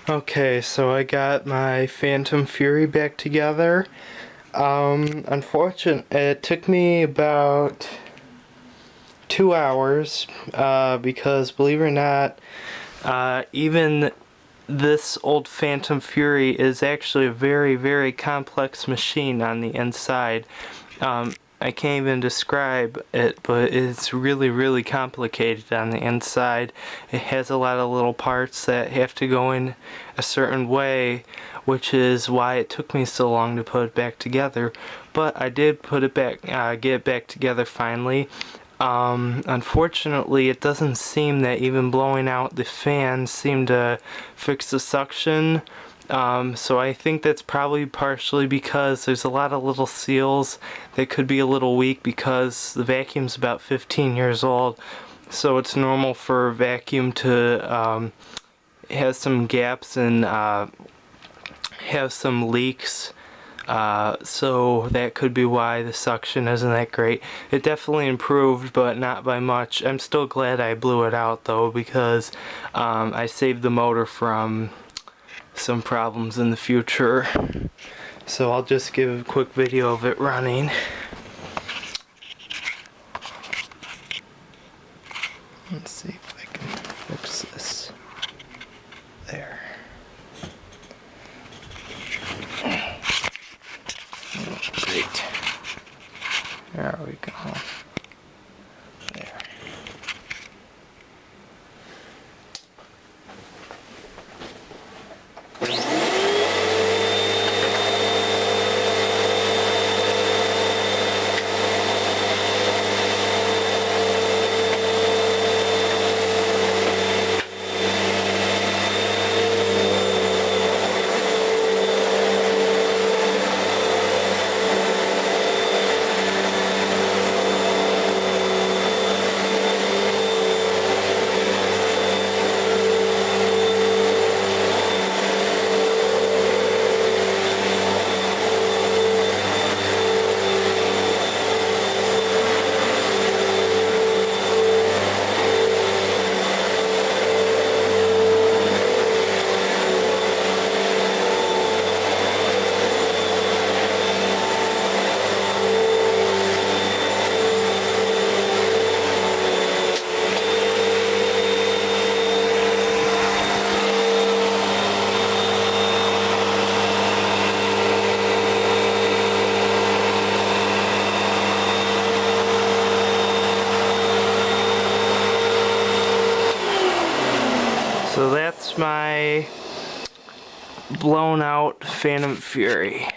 Okay, so I got my Phantom Fury back together. Unfortunately, it took me about 2 hours, because believe it or not, even this old Fantom Fury is actually a very, very complex machine on the inside. I can't even describe it, but it's really, really complicated on the inside. It has a lot of little parts that have to go in a certain way, which is why it took me so long to put it back together. But I did put it back, get it back together finally. Unfortunately, it doesn't seem that even blowing out the fan seemed to fix the suction. So I think that's probably partially because there's a lot of little seals that could be a little weak because the vacuum's about 15 years old. So it's normal for a vacuum to have some gaps and have some leaks. So that could be why the suction isn't that great. It definitely improved, but not by much. I'm still glad I blew it out though, because I saved the motor from some problems in the future. So I'll just give a quick video of it running. Let's see if I can fix this. There. Great. There we go. There. So that's my blown out Fantom Fury.